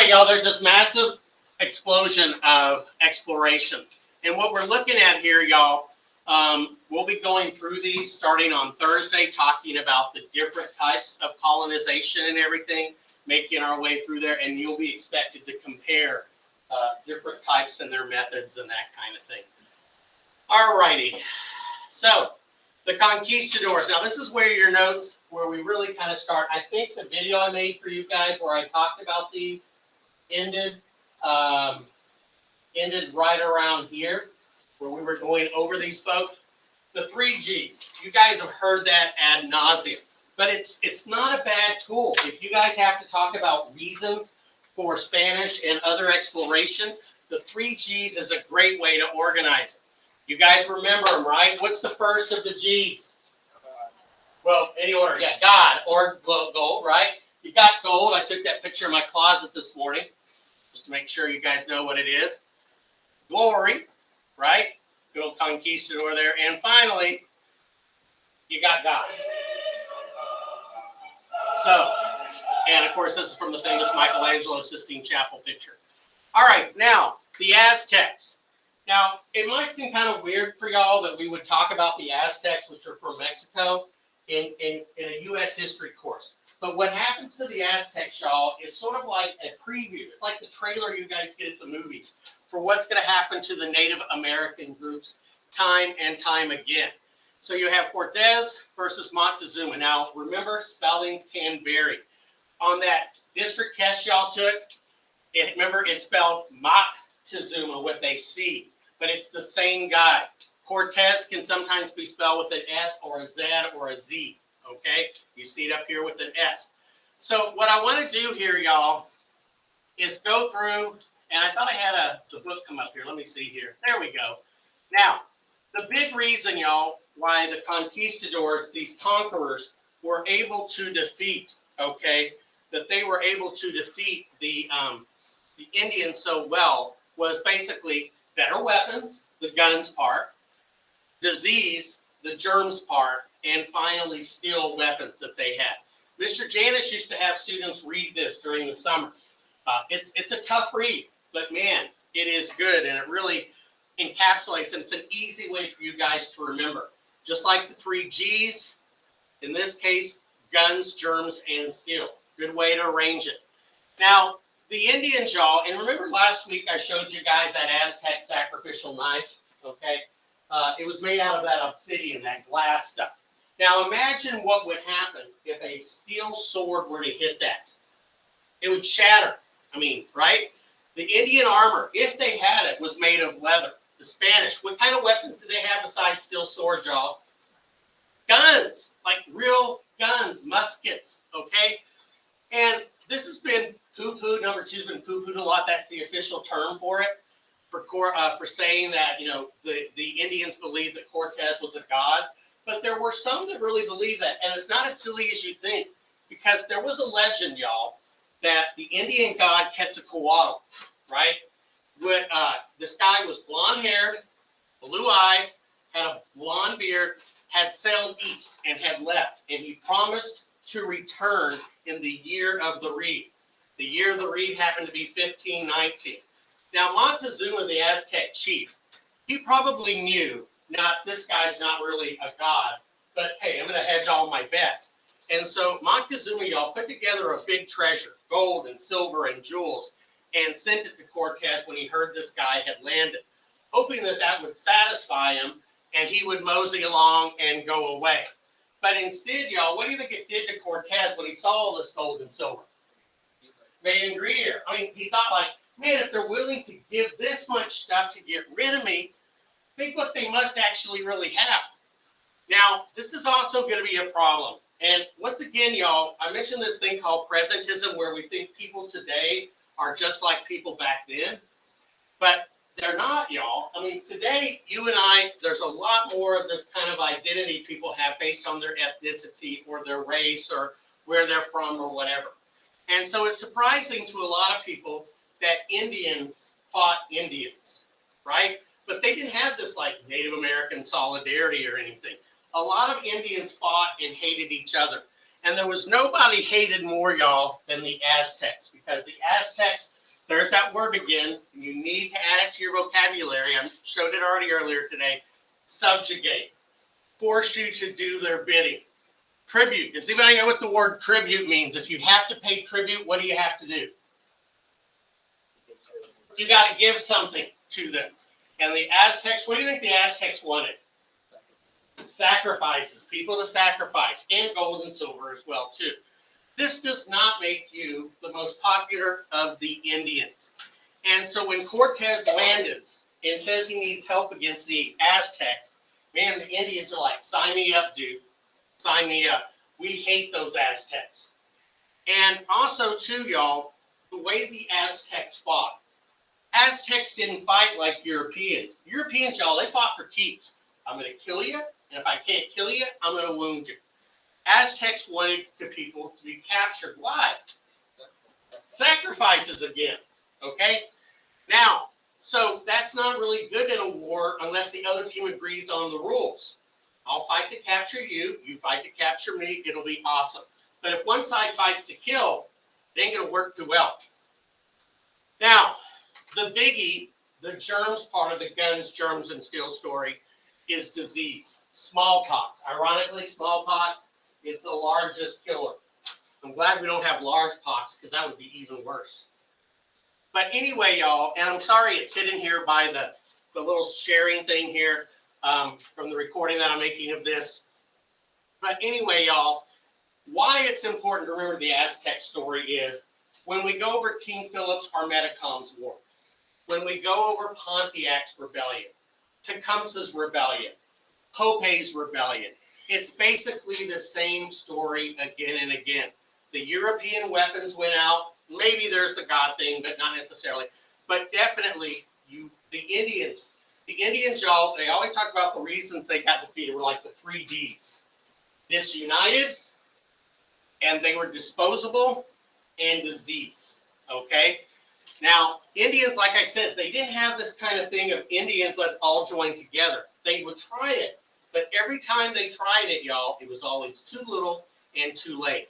y'all, there's this massive explosion of exploration. And what we're looking at here, y'all, we'll be going through these starting on Thursday, talking about the different types of colonization and everything, making our way through there, and you'll be expected to compare different types and their methods and that kind of thing. All righty. So, the Conquistadors. Now, this is where your notes, where we really kind of start. I think the video I made for you guys where I talked about these ended right around here, where we were going over these folks. The 3 Gs. You guys have heard that ad nauseum. But it's not a bad tool. If you guys have to talk about reasons for Spanish and other exploration, the 3 Gs is a great way to organize it. You guys remember them, right? What's the first of the G's? Well, any order. Yeah, God or gold, right? You got gold. I took that picture in my closet this morning just to make sure you guys know what it is. Glory, right? Good old conquistador there. And finally, you got God. So, and of course, this is from the famous Michelangelo Sistine Chapel picture. All right, now, the Aztecs. Now, it might seem kind of weird for y'all that we would talk about the Aztecs, which are from Mexico, in a U.S. history course. But what happens to the Aztecs, y'all, is sort of like a preview. It's like the trailer you guys get at the movies for what's going to happen to the Native American groups time and time again. So you have Cortez versus Montezuma. Now, remember, spellings can vary. On that district test y'all took, remember, it's spelled Montezuma with a C. But it's the same guy. Cortez can sometimes be spelled with an S or a Z or a Z, okay? You see it up here with an S. So what I want to do here, y'all, is go through, and I thought I had the book come up here. Let me see here. There we go. Now, the big reason, y'all, why the conquistadors, these conquerors, were able to defeat, okay, that they were able to defeat the Indians so well was basically better weapons, the guns part, disease, the germs part, and finally steel weapons that they had. Mr. Janis used to have students read this during the summer. It's a tough read, but man, it is good, and it really encapsulates, and it's an easy way for you guys to remember. Just like the 3 Gs, in this case, guns, germs, and steel. Good way to arrange it. Now, the Indians, y'all, and remember last week I showed you guys that Aztec sacrificial knife, okay? It was made out of that obsidian, that glass stuff. Now imagine what would happen if a steel sword were to hit that. It would shatter. I mean, right? The Indian armor, if they had it, was made of leather. The Spanish, what kind of weapons did they have besides steel swords, y'all? Guns, like real guns, muskets, okay? And this has been poo-pooed. Number 2 has been poo-pooed a lot. That's the official term for it, for saying that, you know, the Indians believed that Cortez was a god. But there were some that really believed that. And it's not as silly as you think, because there was a legend, y'all, that the Indian god Quetzalcoatl, right? This guy was blonde-haired, blue-eyed, had a blonde beard, had sailed east and had left. And he promised to return in the year of the reed. The year of the reed happened to be 1519. Now, Montezuma, the Aztec chief, he probably knew, this guy's not really a god, but hey, I'm going to hedge all my bets. And so Montezuma, y'all, put together a big treasure, gold and silver and jewels, and sent it to Cortez when he heard this guy had landed, hoping that that would satisfy him and he would mosey along and go away. But instead, y'all, what do you think it did to Cortez when he saw all this gold and silver? Made him greedier. I mean, he thought, like, man, if they're willing to give this much stuff to get rid of me, think what they must actually really have. Now, this is also going to be a problem. And once again, y'all, I mentioned this thing called presentism, where we think people today are just like people back then. But they're not, y'all. I mean, today, you and I, there's a lot more of this kind of identity people have based on their ethnicity or their race or where they're from or whatever. And so it's surprising to a lot of people that Indians fought Indians, right? But they didn't have this like Native American solidarity or anything. A lot of Indians fought and hated each other. And there was nobody hated more, y'all, than the Aztecs, because the Aztecs, there's that word again. You need to add it to your vocabulary. I showed it already earlier today. Subjugate. Force you to do their bidding. Tribute. Does anybody know what the word tribute means? If you have to pay tribute, what do you have to do? You got to give something to them. And the Aztecs, what do you think the Aztecs wanted? Sacrifices, people to sacrifice, and gold and silver as well too. This does not make you the most popular of the Indians. And so when Cortez landed and says he needs help against the Aztecs, man, the Indians are like, sign me up, dude. Sign me up. We hate those Aztecs. And also too, y'all, the way the Aztecs fought. Aztecs didn't fight like Europeans. Europeans, y'all, they fought for keeps. I'm going to kill you, and if I can't kill you, I'm going to wound you. Aztecs wanted the people to be captured. Why? Sacrifices again. Okay? Now, so that's not really good in a war unless the other team agrees on the rules. I'll fight to capture you, you fight to capture me, it'll be awesome. But if one side fights to kill, it ain't going to work too well. Now, the biggie, the germs part of the guns, germs, and steel story is disease. Smallpox. Ironically, smallpox is the largest killer. I'm glad we don't have large pox because that would be even worse. But anyway, y'all, and I'm sorry it's hidden here by the little sharing thing here from the recording that I'm making of this. But anyway, y'all, why it's important to remember the Aztec story is when we go over King Philip's Armatacon's War, when we go over Pontiac's rebellion, Tecumseh's rebellion, Pope's rebellion, it's basically the same story again and again. The European weapons went out. Maybe there's the God thing, but not necessarily. But definitely, the Indians, y'all, they always talk about the reasons they got defeated were like the 3 Ds. Disunited, and they were disposable, and disease. Okay? Now, Indians, like I said, they didn't have this kind of thing of Indians, let's all join together. They would try it. But every time they tried it, y'all, it was always too little and too late.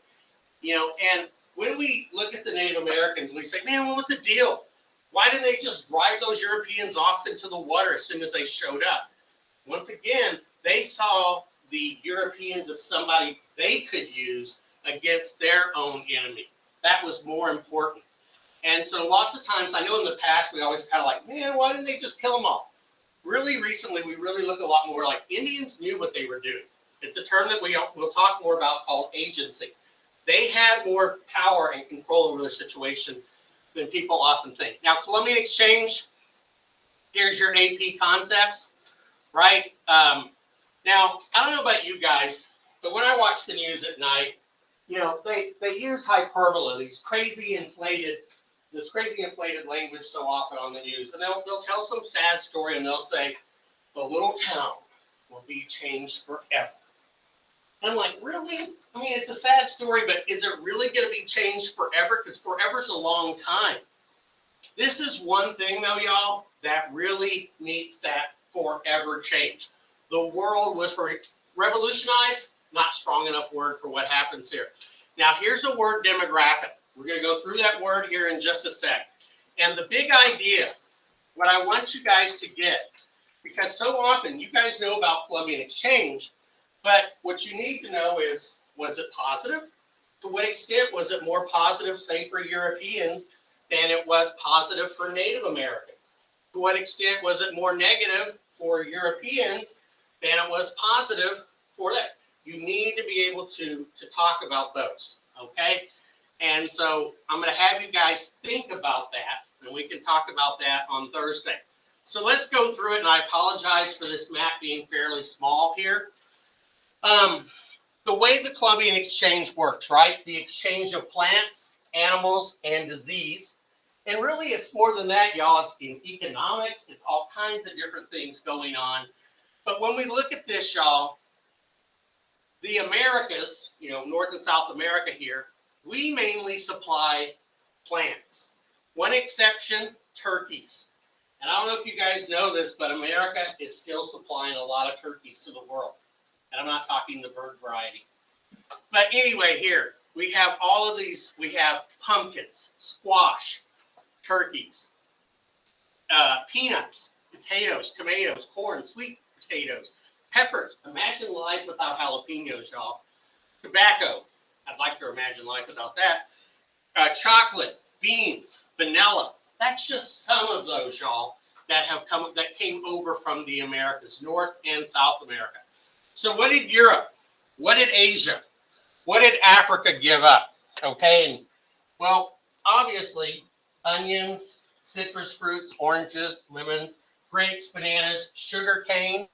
You know, and when we look at the Native Americans, we say, man, well, what's the deal? Why didn't they just drive those Europeans off into the water as soon as they showed up? Once again, they saw the Europeans as somebody they could use against their own enemy. That was more important. And so lots of times, I know in the past, we always kind of like, man, why didn't they just kill them all? Really recently, we really look a lot more like Indians knew what they were doing. It's a term that we'll talk more about called agency. They had more power and control over their situation than people often think. Now, Columbian exchange, here's your AP concepts, right? Now, I don't know about you guys, but when I watch the news at night, you know, they use hyperbole, this crazy inflated language so often on the news. And they'll tell some sad story and they'll say, the little town will be changed forever. And I'm like, really? I mean, it's a sad story, but is it really going to be changed forever? Because forever's a long time. This is one thing, though, y'all, that really needs that forever change. The world was revolutionized, not strong enough word for what happens here. Now, here's a word, demographic. We're going to go through that word here in just a sec. And the big idea, what I want you guys to get, because so often you guys know about Columbian exchange, but what you need to know is, was it positive? To what extent was it more positive, say, for Europeans than it was positive for Native Americans? To what extent was it more negative for Europeans than it was positive for that? You need to be able to talk about those, okay? And so I'm going to have you guys think about that, and we can talk about that on Thursday. So let's go through it, and I apologize for this map being fairly small here. The way the Columbian exchange works, right? The exchange of plants, animals, and disease. And really, it's more than that, y'all. It's in economics. It's all kinds of different things going on. But when we look at this, y'all, the Americas, you know, North and South America here, we mainly supply plants. One exception, turkeys. And I don't know if you guys know this, but America is still supplying a lot of turkeys to the world. And I'm not talking the bird variety. But anyway, here we have all of these. We have pumpkins, squash, turkeys, peanuts, potatoes, tomatoes, corn, sweet potatoes, peppers. Imagine life without jalapenos, y'all. Tobacco. I'd like to imagine life without that. Chocolate, beans, vanilla. That's just some of those, y'all, that came over from the Americas, North and South America. So what did Europe? What did Asia? What did Africa give up? Okay, and well, obviously, onions, citrus fruits, oranges, lemons, grapes, bananas, sugar cane.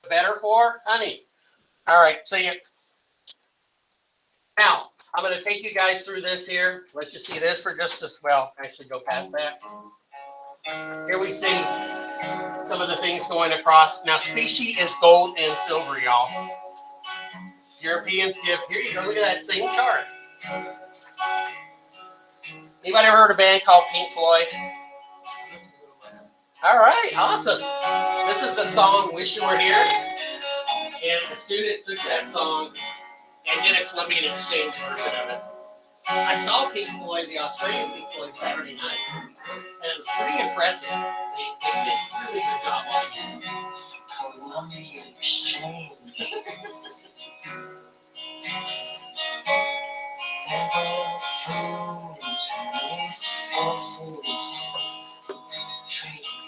Better for honey. All right, see you. Now, I'm going to take you guys through this here. Let you see this for just as well. Actually, go past that. Here we see some of the things going across. Now, specie is gold and silver, y'all. Europeans give. Here you go. Look at that same chart. Anybody ever heard of a band called Pink Floyd? All right, awesome. This is the song "Wish You Were Here," and a student took that song and did a Columbian exchange version of it. I saw Pink Floyd, the Australian Pink Floyd, Saturday night, and it was pretty impressive. They did a really good job on it. Columbian exchange.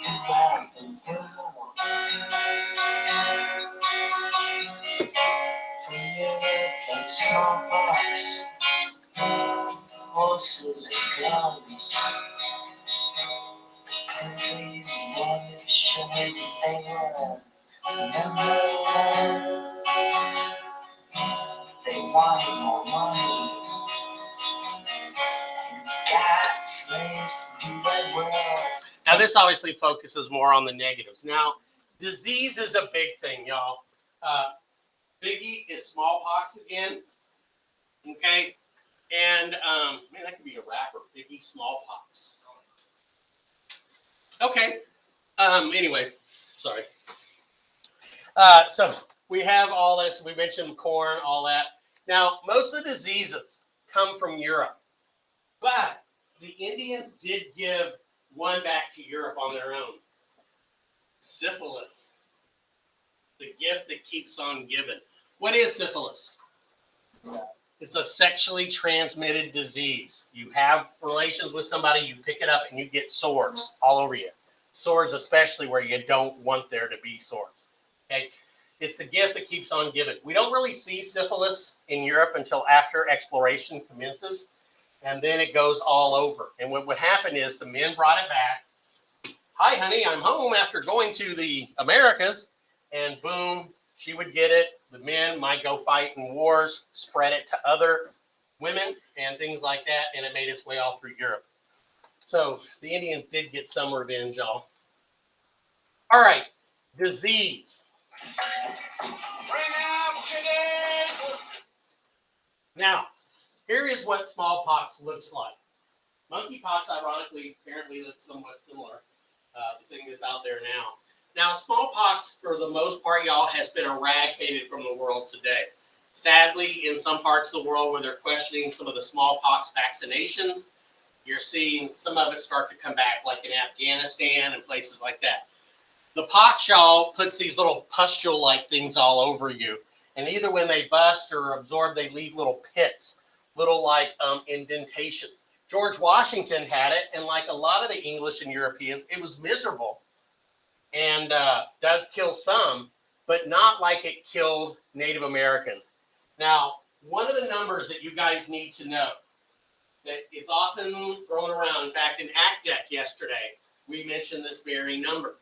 Throughout the world. From Europe and smallpox, horses and guns, countries never showed they were number one. They wanted more money, and God slaves do their will. Now, this obviously focuses more on the negatives. Now, disease is a big thing, y'all. Biggie is smallpox again. Okay. And, man, that could be a rapper. Biggie Smallpox. Okay. Anyway, sorry. So we have all this. We mentioned corn, all that. Now, most of the diseases come from Europe. But the Indians did give one back to Europe on their own. Syphilis. The gift that keeps on giving. What is syphilis? It's a sexually transmitted disease. You have relations with somebody, you pick it up, and you get sores all over you. Sores especially where you don't want there to be sores. Okay? It's the gift that keeps on giving. We don't really see syphilis in Europe until after exploration commences, and then it goes all over. And what would happen is the men brought it back. Hi, honey, I'm home after going to the Americas, and boom, she would get it. The men might go fight in wars, spread it to other women and things like that, and it made its way all through Europe. So the Indians did get some revenge, y'all. All right, disease. Now, here is what smallpox looks like. Monkeypox, ironically, apparently looks somewhat similar, the thing that's out there now. Now, smallpox, for the most part, y'all, has been eradicated from the world today. Sadly, in some parts of the world where they're questioning some of the smallpox vaccinations, you're seeing some of it start to come back, like in Afghanistan and places like that. The pox, y'all, puts these little pustule-like things all over you. And either when they bust or absorb, they leave little pits, little like indentations. George Washington had it, and like a lot of the English and Europeans, it was miserable. And does kill some, but not like it killed Native Americans. Now, one of the numbers that you guys need to know that is often thrown around, in fact, in ACDEC yesterday, we mentioned this very number.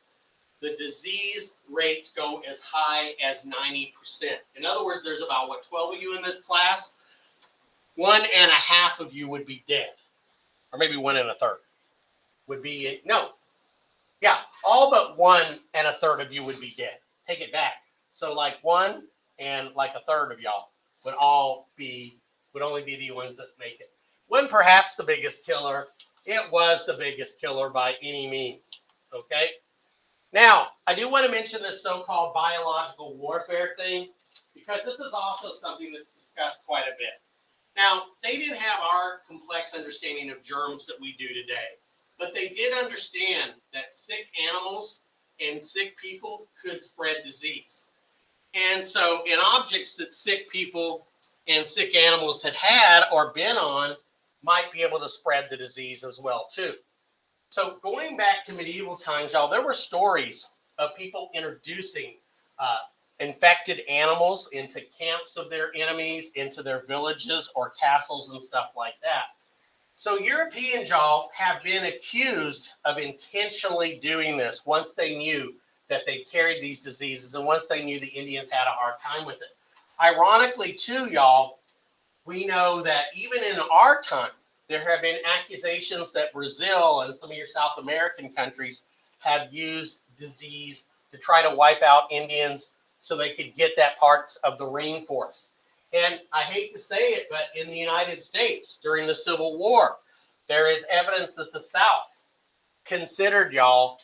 The disease rates go as high as 90%. In other words, there's about, 12 of you in this class? 1.5 of you would be dead. Or maybe 1 1/3 would be, yeah, all but 1 1/3 of you would be dead. Take it back. So like 1 and like 1/3 of y'all would only be the ones that make it. When perhaps the biggest killer, it was the biggest killer by any means. Okay? Now, I do want to mention this so-called biological warfare thing, because this is also something that's discussed quite a bit. Now, they didn't have our complex understanding of germs that we do today, but they did understand that sick animals and sick people could spread disease. And so in objects that sick people and sick animals had or been on might be able to spread the disease as well too. So going back to medieval times, y'all, there were stories of people introducing infected animals into camps of their enemies, into their villages or castles and stuff like that. So Europeans, y'all, have been accused of intentionally doing this once they knew that they carried these diseases and once they knew the Indians had a hard time with it. Ironically, too, y'all, we know that even in our time, there have been accusations that Brazil and some of your South American countries have used disease to try to wipe out Indians so they could get that parts of the rainforest. And I hate to say it, but in the United States during the Civil War, there is evidence that the South considered, y'all,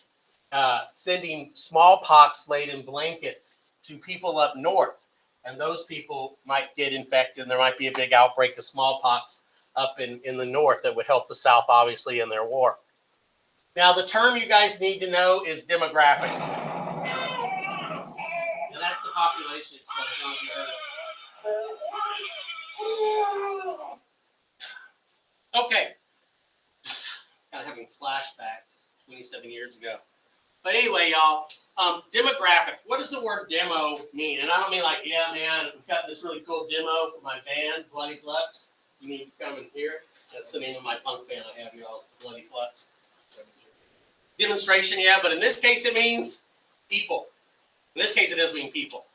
sending smallpox-laden blankets to people up north. And those people might get infected, and there might be a big outbreak of smallpox up in the north that would help the South, obviously, in their war. Now, the term you guys need to know is demographics. And that's the population explosion. If you heard it. Okay. Kind of having flashbacks 27 years ago. But anyway, y'all, demographic. What does the word demo mean? And I don't mean like, yeah, man, we've got this really cool demo for my band, Bloody Flux. You need to come and hear it. That's the name of my punk band I have, y'all, Bloody Flux. Demonstration, yeah, but in this case it means people. In this case it does mean people.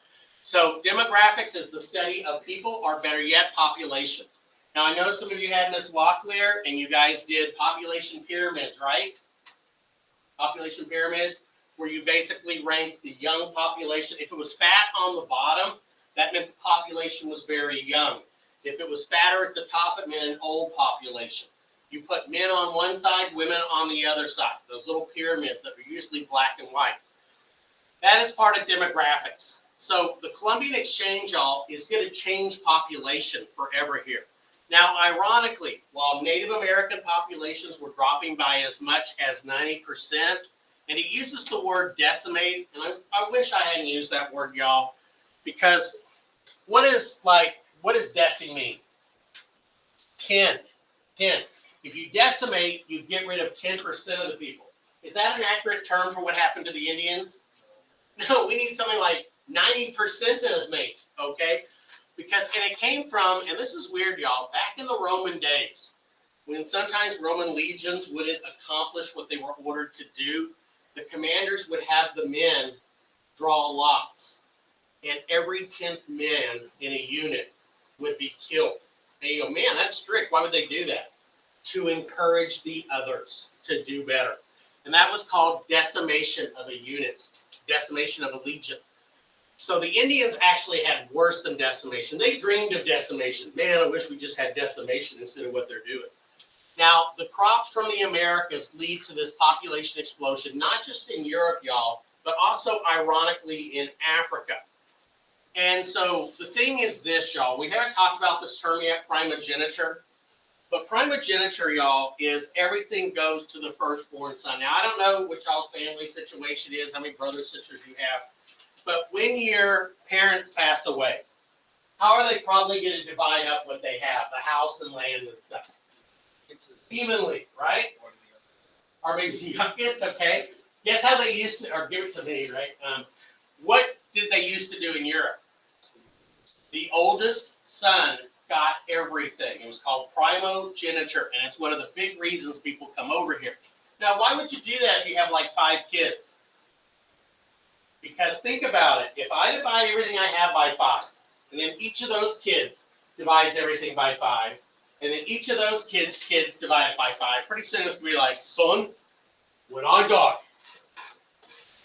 So demographics is the study of people, or better yet, population. Now I know some of you had Miss Locklear and you guys did population pyramids, right? Population pyramids, where you basically rank the young population. If it was fat on the bottom, that meant the population was very young. If it was fatter at the top, it meant an old population. You put men on one side, women on the other side. Those little pyramids that are usually black and white. That is part of demographics. So the Columbian exchange, y'all, is going to change population forever here. Now, ironically, while Native American populations were dropping by as much as 90%, and it uses the word decimate, and I wish I hadn't used that word, y'all, because what does deci mean? 10. If you decimate, you get rid of 10% of the people. Is that an accurate term for what happened to the Indians? No, we need something like 90% of mate, okay? Because, and it came from, and this is weird, y'all, back in the Roman days, when sometimes Roman legions wouldn't accomplish what they were ordered to do, the commanders would have the men draw lots, and every 10th man in a unit would be killed. And you go, man, that's strict. Why would they do that? To encourage the others to do better. And that was called decimation of a unit, decimation of a legion. So the Indians actually had worse than decimation. They dreamed of decimation. Man, I wish we just had decimation instead of what they're doing. Now, the crops from the Americas lead to this population explosion, not just in Europe, y'all, but also, ironically, in Africa. And so the thing is this, y'all. We haven't talked about this term yet, primogeniture. But primogeniture, y'all, is everything goes to the firstborn son. Now, I don't know what y'all's family situation is, how many brothers, sisters you have. But when your parents pass away, how are they probably going to divide up what they have, the house and land and stuff? Evenly, right? Or maybe the youngest, okay. Guess how they used to, or give it to me, right? What did they used to do in Europe? The oldest son got everything. It was called primogeniture, and it's one of the big reasons people come over here. Now, why would you do that if you have like 5 kids? Because think about it. If I divide everything I have by 5, and then each of those kids divides everything by 5, and then each of those kids divide it by 5, pretty soon it's going to be like, son, when I die,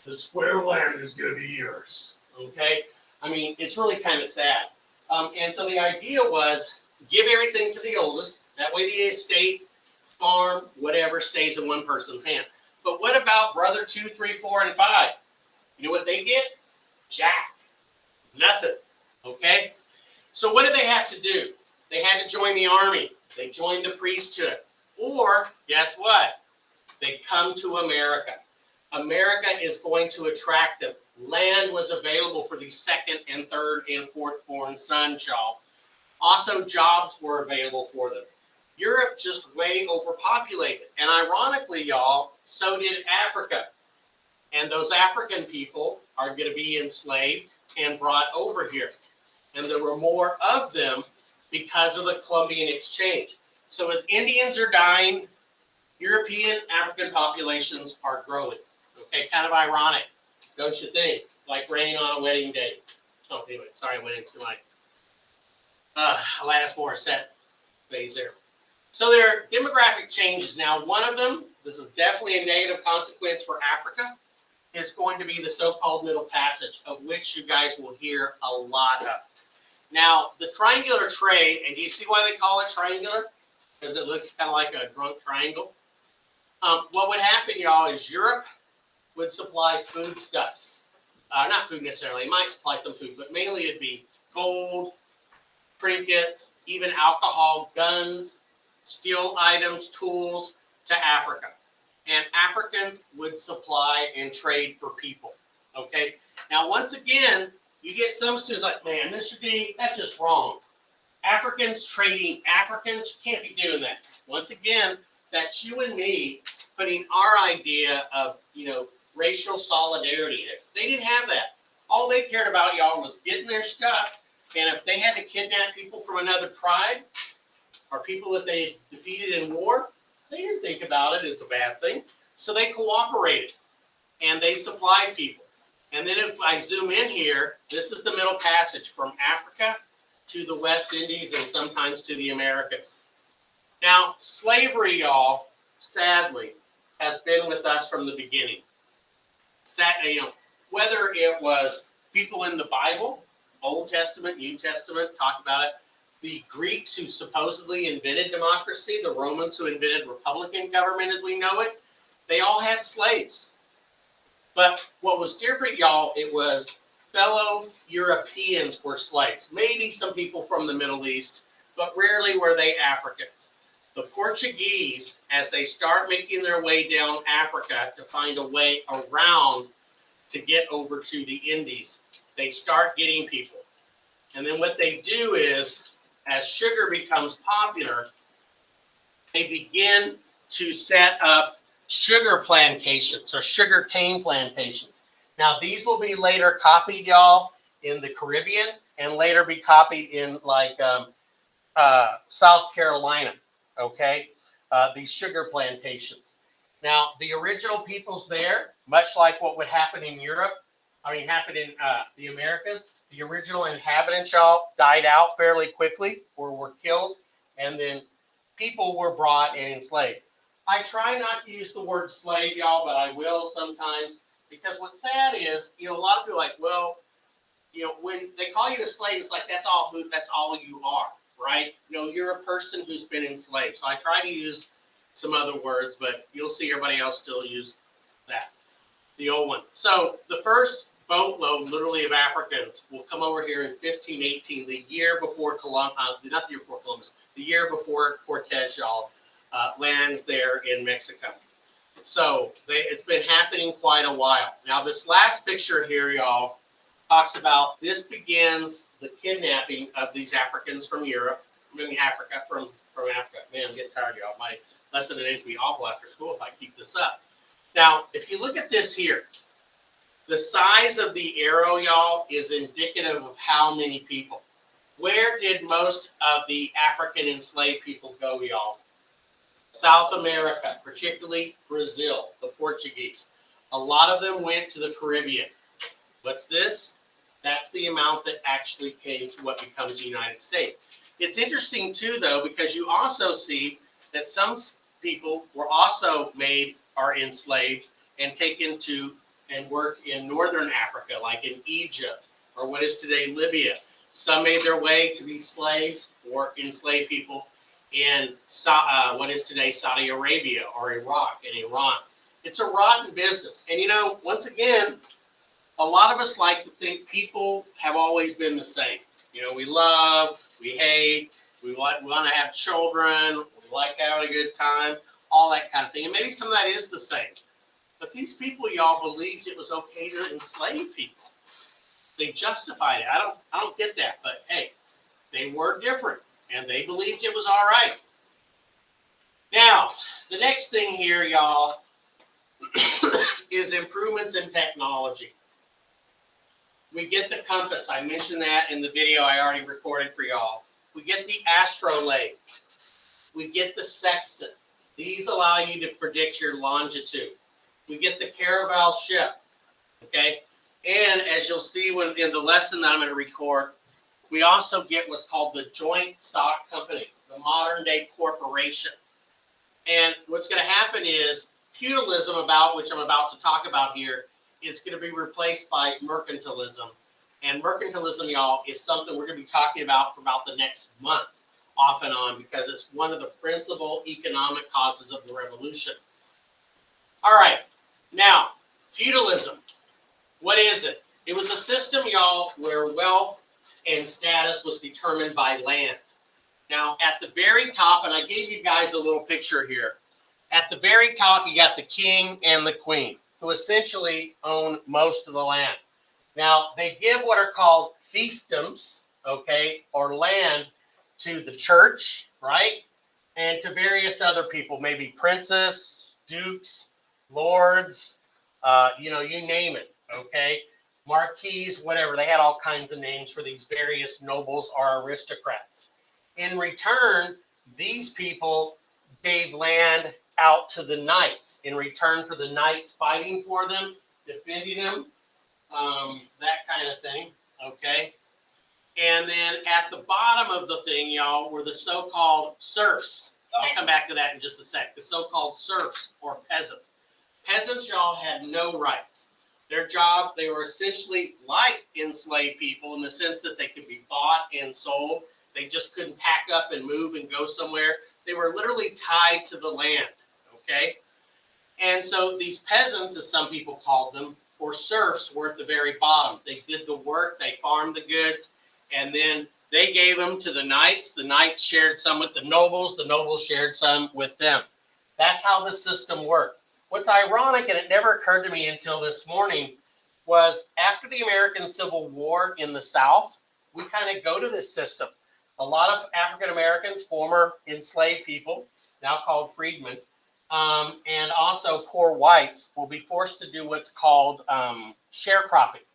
the square land is going to be yours. Okay? I mean, it's really kind of sad. And so the idea was give everything to the oldest. That way the estate, farm, whatever stays in one person's hand. But what about brother 2, 3, 4, and 5? You know what they get? Jack. Nothing. Okay? So what did they have to do? They had to join the army. They joined the priesthood. Or, guess what? They come to America. America is going to attract them. Land was available for the second and third and fourth born sons, y'all. Also, jobs were available for them. Europe just way overpopulated. And ironically, y'all, so did Africa. And those African people are going to be enslaved and brought over here. And there were more of them because of the Columbian exchange. So as Indians are dying, European African populations are growing. Okay, kind of ironic, don't you think? Like rain on a wedding day. Oh, anyway, sorry, I went into my Alanis Morissette phase there. So there are demographic changes. Now, one of them, this is definitely a negative consequence for Africa, is going to be the so-called Middle Passage, of which you guys will hear a lot of. Now, the triangular trade, and do you see why they call it triangular? Because it looks kind of like a drunk triangle. What would happen, y'all, is Europe would supply foodstuffs. Not food necessarily, it might supply some food, but mainly it'd be gold, trinkets, even alcohol, guns, steel items, tools to Africa. And Africans would supply and trade for people. Okay? Now, once again, you get some students like, man, Mr. D, that's just wrong. Africans trading Africans, you can't be doing that. Once again, that's you and me putting our idea of, racial solidarity there. They didn't have that. All they cared about, y'all, was getting their stuff. And if they had to kidnap people from another tribe or people that they defeated in war, they didn't think about it as a bad thing. So they cooperated and they supplied people. And then if I zoom in here, this is the Middle Passage from Africa to the West Indies and sometimes to the Americas. Now, slavery, y'all, sadly, has been with us from the beginning. Whether it was people in the Bible, Old Testament, New Testament, talk about it, the Greeks who supposedly invented democracy, the Romans who invented republican government as we know it, they all had slaves. But what was different, y'all, it was fellow Europeans were slaves. Maybe some people from the Middle East, but rarely were they Africans. The Portuguese, as they start making their way down Africa to find a way around to get over to the Indies, they start getting people. And then what they do is, as sugar becomes popular, they begin to set up sugar plantations or sugar cane plantations. Now, these will be later copied, y'all, in the Caribbean and later be copied in South Carolina, okay? These sugar plantations. Now, the original peoples there, much like what would happen in Europe, happen in the Americas, the original inhabitants, y'all, died out fairly quickly or were killed, and then people were brought and enslaved. I try not to use the word slave, y'all, but I will sometimes, because what's sad is, a lot of people are like, well, when they call you a slave, it's like that's all you are, right? You're a person who's been enslaved. So I try to use some other words, but you'll see everybody else still use that, the old one. So the first boatload, literally, of Africans will come over here in 1518, the year before Columbus, not the year before Columbus, the year before Cortez, y'all, lands there in Mexico. So it's been happening quite a while. Now, this last picture here, y'all, talks about this begins the kidnapping of these Africans from Europe, from Africa. Man, I'm getting tired, y'all. My lesson today is going to be awful after school if I keep this up. Now, if you look at this here, the size of the arrow, y'all, is indicative of how many people. Where did most of the African enslaved people go, y'all? South America, particularly Brazil, the Portuguese. A lot of them went to the Caribbean. What's this? That's the amount that actually came to what becomes the United States. It's interesting, too, though, because you also see that some people were also made or enslaved and taken to and work in northern Africa, like in Egypt or what is today Libya. Some made their way to be slaves or enslaved people in what is today Saudi Arabia or Iraq and Iran. It's a rotten business. And once again, a lot of us like to think people have always been the same. We love, we hate, we want to have children, we like having a good time, all that kind of thing. And maybe some of that is the same. But these people, y'all, believed it was okay to enslave people. They justified it. I don't get that, but hey, they were different, and they believed it was all right. Now, the next thing here, y'all, is improvements in technology. We get the compass. I mentioned that in the video I already recorded for y'all. We get the astrolabe. We get the sextant. These allow you to predict your longitude. We get the caravel ship, okay? And as you'll see in the lesson that I'm going to record, we also get what's called the joint stock company, the modern day corporation. And what's going to happen is feudalism, which I'm about to talk about here, is going to be replaced by mercantilism. And mercantilism, y'all, is something we're going to be talking about for about the next month, off and on, because it's one of the principal economic causes of the revolution. All right, now, feudalism. What is it? It was a system, y'all, where wealth and status was determined by land. Now, at the very top, and I gave you guys a little picture here. At the very top, you got the king and the queen, who essentially own most of the land. Now, they give what are called fiefdoms, okay, or land to the church, right? And to various other people, maybe princes, dukes, lords, you name it, okay? Marquises, whatever. They had all kinds of names for these various nobles or aristocrats. In return, these people gave land out to the knights in return for the knights fighting for them, defending them, that kind of thing, okay? And then at the bottom of the thing, y'all, were the so-called serfs. I'll come back to that in just a sec. The so-called serfs or peasants. Peasants, y'all, had no rights. Their job, they were essentially like enslaved people in the sense that they could be bought and sold. They just couldn't pack up and move and go somewhere. They were literally tied to the land, okay? And so these peasants, as some people called them, or serfs, were at the very bottom. They did the work, they farmed the goods, and then they gave them to the knights. The knights shared some with the nobles shared some with them. That's how the system worked. What's ironic, and it never occurred to me until this morning, was after the American Civil War in the South, we kind of go to this system. A lot of African Americans, former enslaved people, now called freedmen, and also poor whites will be forced to do what's called sharecropping,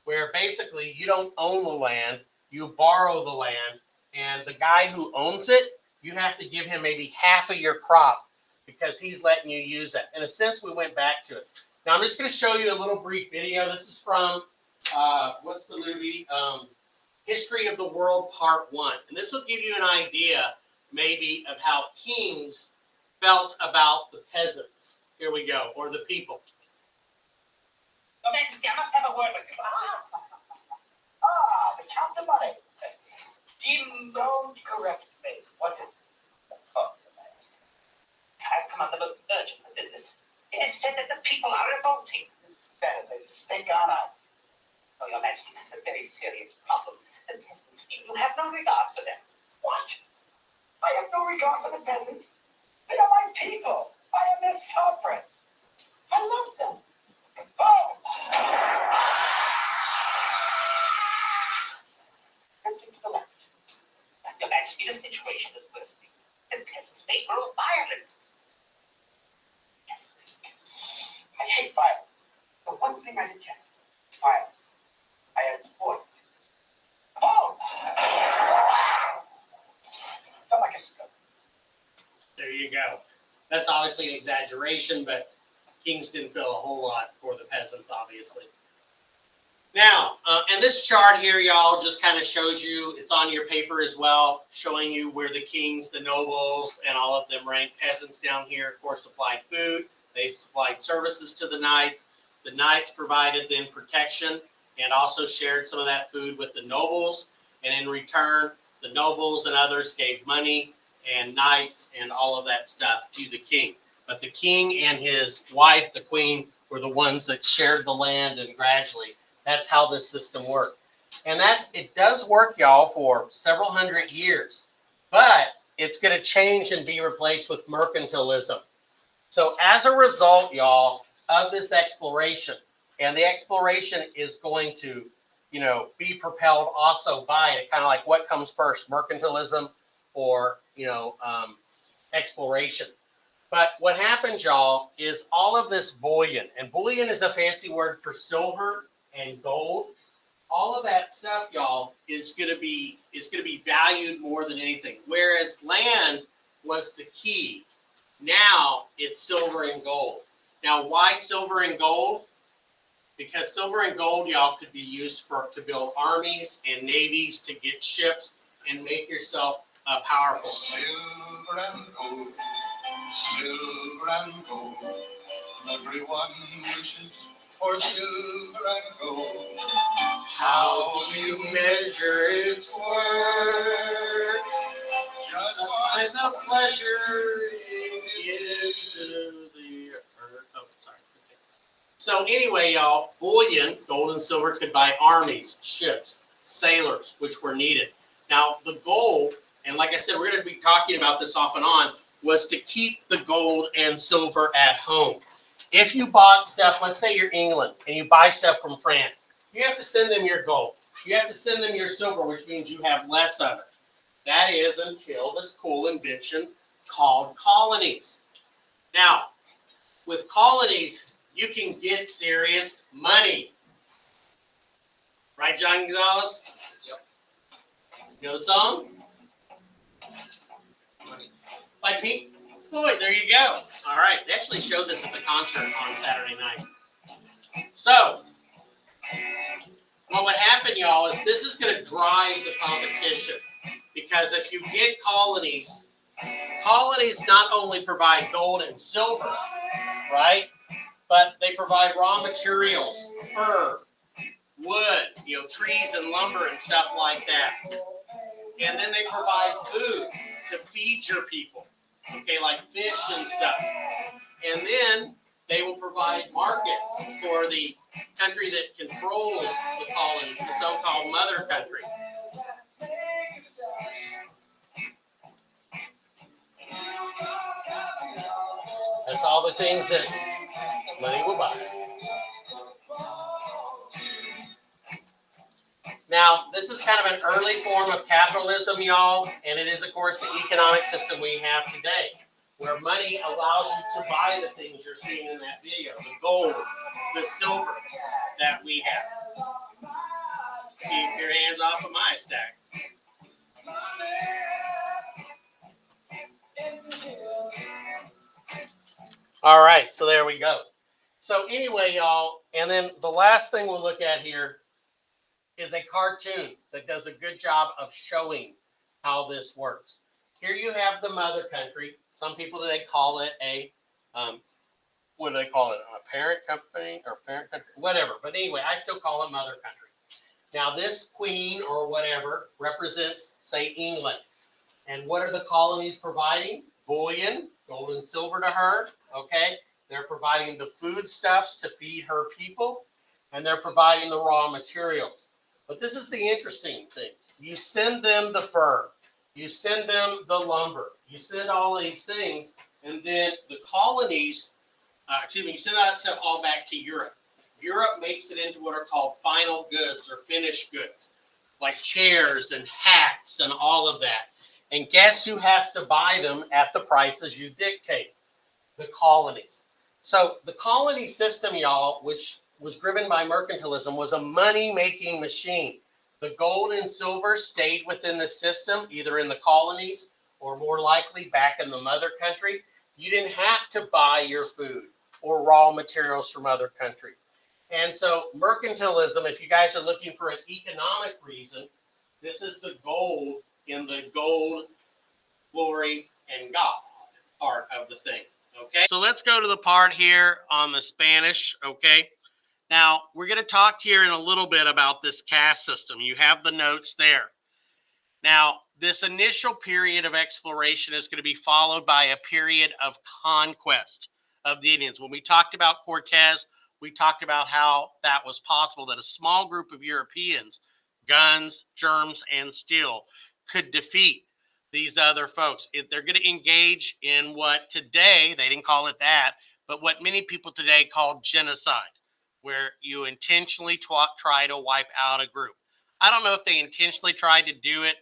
where basically you don't own the land, you borrow the land, and the guy who owns it, you have to give him maybe half of your crop because he's letting you use that. In a sense, we went back to it. Now, I'm just going to show you a little brief video. This is from, what's the movie? History of the World Part 1. And this will give you an idea, maybe, of how kings felt about the peasants. Here we go, or the people. Your Majesty, I must have a word with you. The Count of Money. Don't correct me. What is it? I've come on the most urgent business. It is said that the people are revolting. Senators, speak on us. Oh, Your Majesty, this is a very serious problem. The peasants, you have no regard for them. What? I have no regard for the peasants. They are my people. I am their sovereign. I love them. Oh! Drifting to the left. Your Majesty, the situation is worsening. The peasants may grow violent. Yes. I hate violence. The one thing I detest, violence. I avoid it. Oh! Felt like a scope. There you go. That's obviously an exaggeration, but kings didn't feel a whole lot for the peasants, obviously. Now, and this chart here, y'all, just kind of shows you, it's on your paper as well, showing you where the kings, the nobles, and all of them ranked. Peasants down here, of course, supplied food. They supplied services to the knights. The knights provided them protection and also shared some of that food with the nobles. And in return, the nobles and others gave money and knights and all of that stuff to the king. But the king and his wife, the queen, were the ones that shared the land, and gradually, that's how this system worked. And it does work, y'all, for several hundred years. But it's going to change and be replaced with mercantilism. So as a result, y'all, of this exploration, and the exploration is going to, be propelled also by it, kind of like what comes first, mercantilism or, exploration. But what happens, y'all, is all of this bullion, and bullion is a fancy word for silver and gold. All of that stuff, y'all, is going to be valued more than anything. Whereas land was the key. Now it's silver and gold. Now, why silver and gold? Because silver and gold, y'all, could be used to build armies and navies, to get ships and make yourself powerful. Silver and gold, silver and gold. Everyone wishes for silver and gold. How do you measure its worth? Just By the pleasure it gives to the earth. Oh, sorry. Okay. So anyway, y'all, bullion, gold and silver, could buy armies, ships, sailors, which were needed. Now, the gold, and like I said, we're going to be talking about this off and on, was to keep the gold and silver at home. If you bought stuff, let's say you're England, and you buy stuff from France, you have to send them your gold. You have to send them your silver, which means you have less of it. That is until this cool invention called colonies. Now, with colonies, you can get serious money. Right, John Gonzalez? Yep. You know the song? By Pete Floyd. There you go. All right. They actually showed this at the concert on Saturday night. So, what would happen, y'all, is this is going to drive the competition. Because if you get colonies not only provide gold and silver, right? But they provide raw materials, fur, wood, trees and lumber and stuff like that. And then they provide food to feed your people, okay, like fish and stuff. And then they will provide markets for the country that controls the colonies, the so-called mother country. That's all the things that money will buy. Now, this is kind of an early form of capitalism, y'all, and it is, of course, the economic system we have today, where money allows you to buy the things you're seeing in that video, the gold, the silver that we have. Keep your hands off of my stack. All right, so there we go. So anyway, y'all, and then the last thing we'll look at here is a cartoon that does a good job of showing how this works. Here you have the mother country. Some people today call it a, what do they call it? A parent company or parent country, whatever. But anyway, I still call it mother country. Now this queen or whatever represents, say, England. And what are the colonies providing? Bullion, gold and silver to her, okay? They're providing the foodstuffs to feed her people, and they're providing the raw materials. But this is the interesting thing. You send them the fur, you send them the lumber, you send all these things, and then the colonies, you send that stuff all back to Europe. Europe makes it into what are called final goods or finished goods, like chairs and hats and all of that. And guess who has to buy them at the prices you dictate? The colonies. So the colony system, y'all, which was driven by mercantilism, was a money-making machine. The gold and silver stayed within the system, either in the colonies or more likely back in the mother country. You didn't have to buy your food or raw materials from other countries. And so mercantilism, if you guys are looking for an economic reason, this is the gold in the gold, glory, and God part of the thing. Okay, so let's go to the part here on the Spanish. Okay, now we're going to talk here in a little bit about this caste system. You have the notes there. Now, this initial period of exploration is going to be followed by a period of conquest of the Indians. When we talked about Cortez, we talked about how that was possible, that a small group of Europeans, guns, germs, and steel, could defeat these other folks. If they're going to engage in what today, they didn't call it that, but what many people today call genocide, where you intentionally try to wipe out a group. I don't know if they intentionally tried to do it,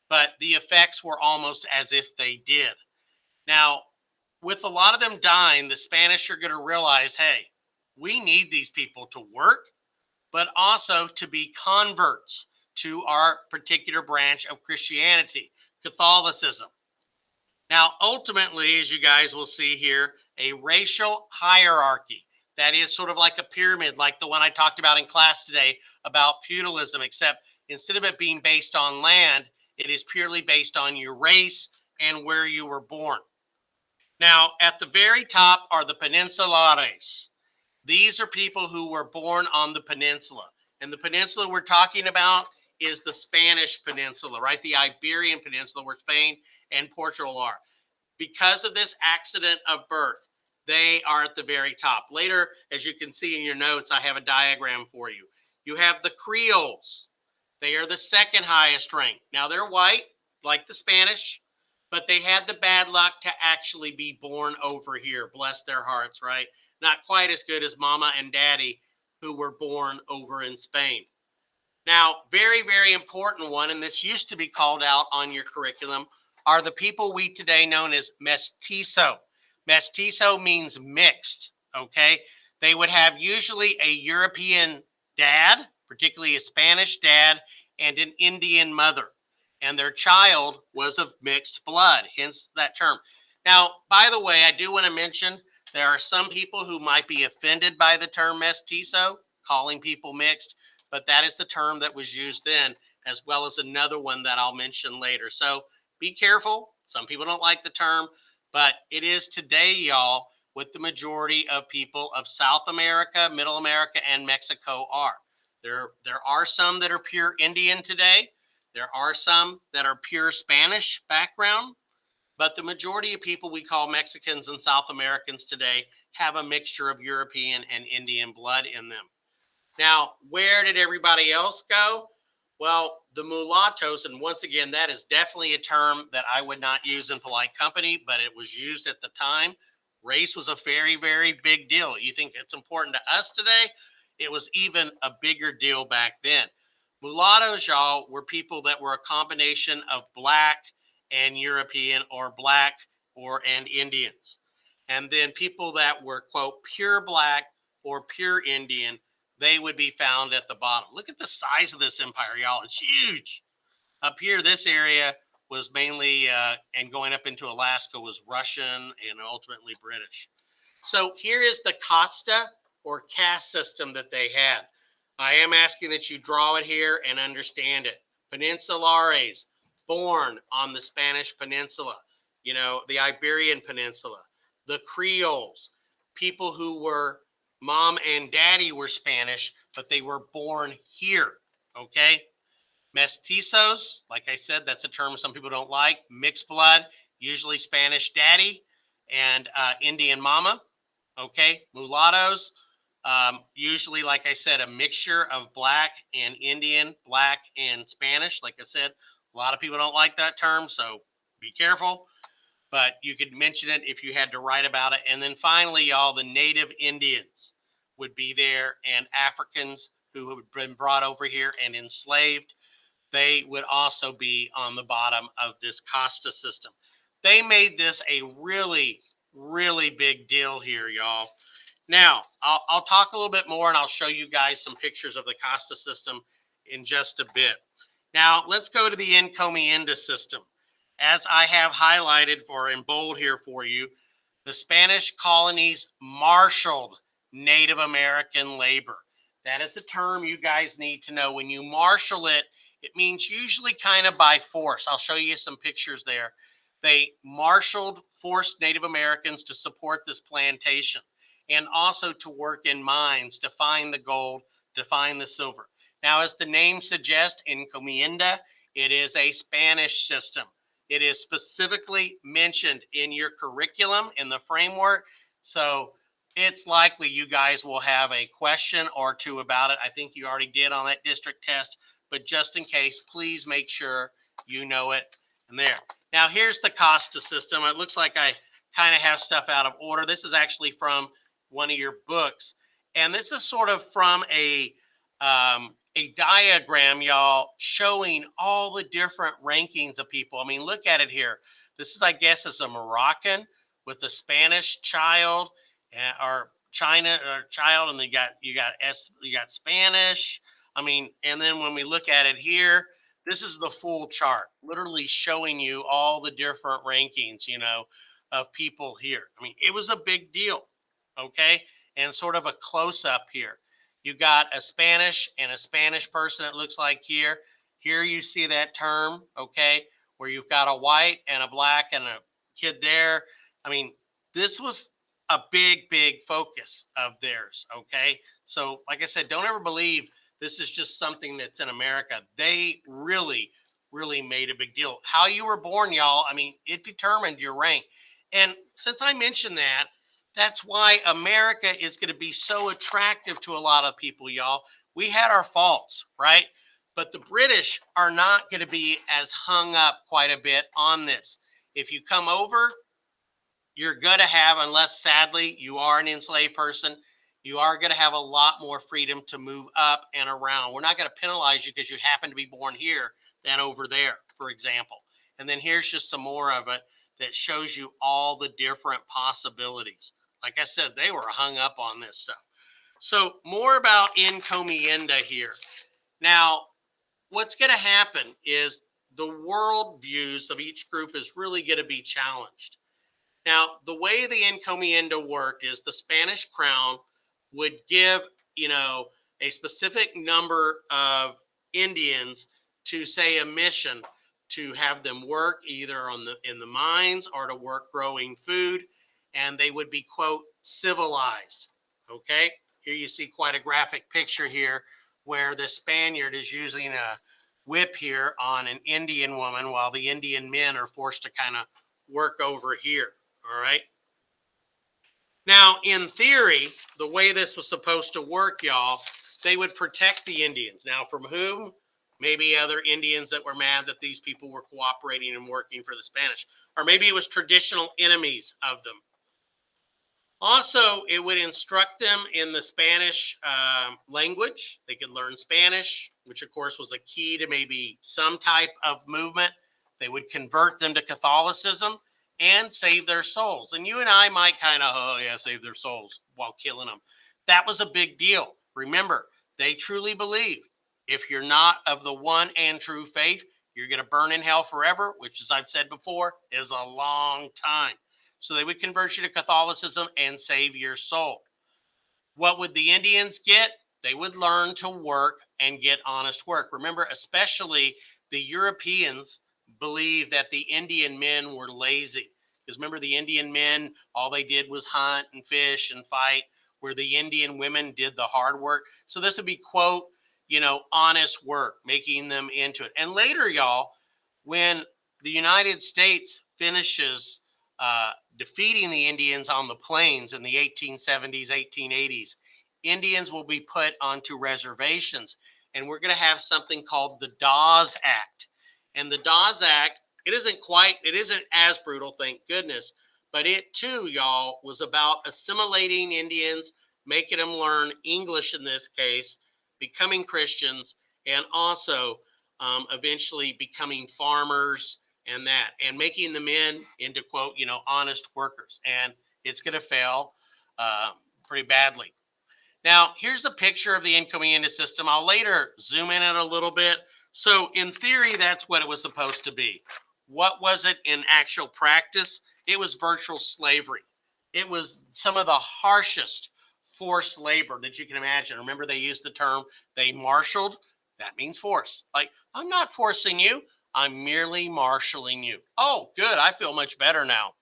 but the effects were almost as if they did. Now, with a lot of them dying, the Spanish are going to realize, hey, we need these people to work, but also to be converts to our particular branch of Christianity, Catholicism. Now, ultimately, as you guys will see here, a racial hierarchy that is sort of like a pyramid, like the one I talked about in class today about feudalism, except instead of it being based on land, it is purely based on your race and where you were born. Now, at the very top are the peninsulares. These are people who were born on the peninsula. And the peninsula we're talking about is the Spanish peninsula, right? The Iberian Peninsula, where Spain and Portugal are. Because of this accident of birth, they are at the very top. Later, as you can see in your notes, I have a diagram for you. You have the Creoles. They are the second highest rank. Now, they're white, like the Spanish, but they had the bad luck to actually be born over here. Bless their hearts, right? Not quite as good as Mama and Daddy, who were born over in Spain. Now, very, very important one, and this used to be called out on your curriculum, are the people we today known as mestizo. Mestizo means mixed, okay? They would have usually a European dad, particularly a Spanish dad, and an Indian mother. And their child was of mixed blood, hence that term. Now, by the way, I do want to mention there are some people who might be offended by the term mestizo, calling people mixed, but that is the term that was used then, as well as another one that I'll mention later. So be careful. Some people don't like the term, but it is today, y'all, what the majority of people of South America, Middle America, and Mexico are. There are some that are pure Indian today. There are some that are pure Spanish background, but the majority of people we call Mexicans and South Americans today have a mixture of European and Indian blood in them. Now, where did everybody else go? Well, the mulattoes, and once again, that is definitely a term that I would not use in polite company, but it was used at the time. Race was a very, very big deal. You think it's important to us today? It was even a bigger deal back then. Mulattoes, y'all, were people that were a combination of black and European, or black and Indians. And then people that were, quote, pure black or pure Indian, they would be found at the bottom. Look at the size of this empire, y'all. It's huge. Up here, this area was mainly, and going up into Alaska, was Russian and ultimately British. So here is the casta or caste system that they had. I am asking that you draw it here and understand it. Peninsulares, born on the Spanish Peninsula, you know, the Iberian Peninsula. The Creoles, people who were mom and daddy were Spanish, but they were born here, okay? Mestizos, like I said, that's a term some people don't like. Mixed blood, usually Spanish daddy and Indian mama, okay? Mulattoes, usually, like I said, a mixture of black and Indian, black and Spanish. Like I said, a lot of people don't like that term, so be careful. But you could mention it if you had to write about it. And then finally, y'all, the native Indians would be there, and Africans who had been brought over here and enslaved. They would also be on the bottom of this casta system. They made this a really, really big deal here, y'all. Now, I'll talk a little bit more, and I'll show you guys some pictures of the casta system in just a bit. Now, let's go to the encomienda system. As I have highlighted for in bold here for you, the Spanish colonies marshaled Native American labor. That is a term you guys need to know. When you marshal it, it means usually kind of by force. I'll show you some pictures there. They marshaled, forced Native Americans to support this plantation and also to work in mines to find the gold, to find the silver. Now, as the name suggests, encomienda, It is a Spanish system. It is specifically mentioned in your curriculum, in the framework. So it's likely you guys will have a question or two about it. I think you already did on that district test, but just in case, please make sure you know it. And there. Now here's the Costa system. It looks like I kind of have stuff out of order. This is actually from one of your books. And this is sort of from a diagram, y'all, showing all the different rankings of people. I mean, look at it here. This is, I guess, is a Moroccan with a Spanish child or China or child, and you got Spanish. I mean, and then when we look at it here, this is the full chart, literally showing you all the different rankings, of people here. I mean, it was a big deal, okay? And sort of a close up here. You got a Spanish and a Spanish person, it looks like here. Here you see that term, okay, where you've got a white and a black and a kid there. I mean, this was a big, big focus of theirs, okay? So, like I said, don't ever believe this is just something that's in America. They really, really made a big deal. How you were born, y'all, I mean, it determined your rank. And since I mentioned that, that's why America is going to be so attractive to a lot of people, y'all. We had our faults, right? But the British are not going to be as hung up quite a bit on this. If you come over, you're going to have, unless sadly you are an enslaved person, you are going to have a lot more freedom to move up and around. We're not going to penalize you because you happen to be born here than over there, for example. And then here's just some more of it that shows you all the different possibilities. Like I said, they were hung up on this stuff. So more about encomienda here. Now, what's going to happen is the world views of each group is really going to be challenged. Now, the way the encomienda worked is the Spanish crown would give, a specific number of Indians to, say, a mission to have them work either in the mines or to work growing food, and they would be, quote, civilized. Okay, here you see quite a graphic picture here where the Spaniard is using a whip here on an Indian woman while the Indian men are forced to kind of work over here. All right. Now, in theory, the way this was supposed to work, y'all, they would protect the Indians. Now, from whom? Maybe other Indians that were mad that these people were cooperating and working for the Spanish. Or maybe it was traditional enemies of them. Also, it would instruct them in the Spanish language. They could learn Spanish, which, of course, was a key to maybe some type of movement. They would convert them to Catholicism and save their souls. And you and I might kind of, save their souls while killing them. That was a big deal. Remember, they truly believe if you're not of the one and true faith, you're going to burn in hell forever, which, as I've said before, is a long time. So they would convert you to Catholicism and save your soul. What would the Indians get? They would learn to work and get honest work. Remember, especially the Europeans believed that the Indian men were lazy. Because remember, the Indian men, all they did was hunt and fish and fight, where the Indian women did the hard work. So this would be, quote, honest work, making them into it. And later, y'all, when the United States finishes defeating the Indians on the plains in the 1870s, 1880s, Indians will be put onto reservations. And we're going to have something called the Dawes Act. And the Dawes Act, it isn't as brutal, thank goodness, but it too, y'all, was about assimilating Indians, making them learn English in this case, becoming Christians, and also eventually becoming farmers and making the men into, quote, honest workers. And it's going to fail pretty badly. Now, here's a picture of the encomienda system. I'll later zoom in it a little bit. So in theory, that's what it was supposed to be. What was it in actual practice? It was virtual slavery. It was some of the harshest forced labor that you can imagine. Remember, they used the term, they marshaled. That means force. Like, I'm not forcing you. I'm merely marshaling you. Oh, good. I feel much better now.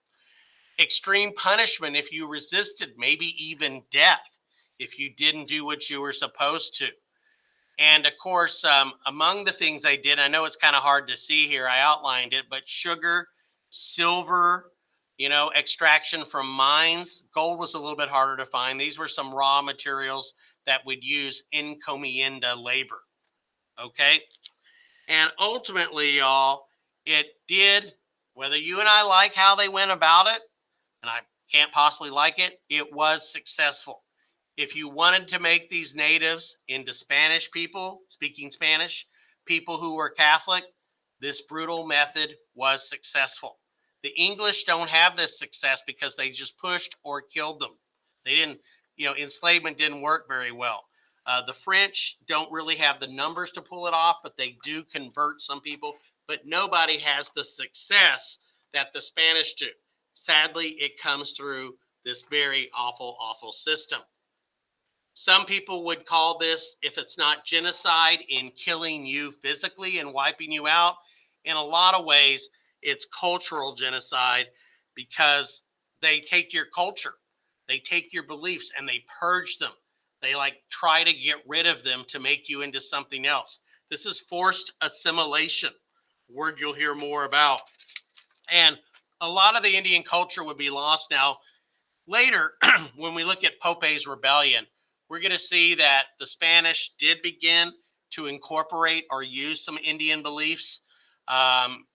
Extreme punishment if you resisted, maybe even death if you didn't do what you were supposed to. And of course, among the things they did, I know it's kind of hard to see here, I outlined it, but sugar, silver, extraction from mines. Gold was a little bit harder to find. These were some raw materials that would use encomienda labor. Okay. And ultimately, y'all, it did, whether you and I like how they went about it, and I can't possibly like it, it was successful. If you wanted to make these natives into Spanish people, speaking Spanish, people who were Catholic, this brutal method was successful. The English don't have this success because they just pushed or killed them. They didn't, enslavement didn't work very well. The French don't really have the numbers to pull it off, but they do convert some people. But nobody has the success that the Spanish do. Sadly, it comes through this very awful, awful system. Some people would call this, if it's not genocide, in killing you physically and wiping you out. In a lot of ways, it's cultural genocide because they take your culture, they take your beliefs, and they purge them. They try to get rid of them to make you into something else. This is forced assimilation, a word you'll hear more about. And a lot of the Indian culture would be lost now. Later, when we look at Pope's rebellion, we're going to see that the Spanish did begin to incorporate or use some Indian beliefs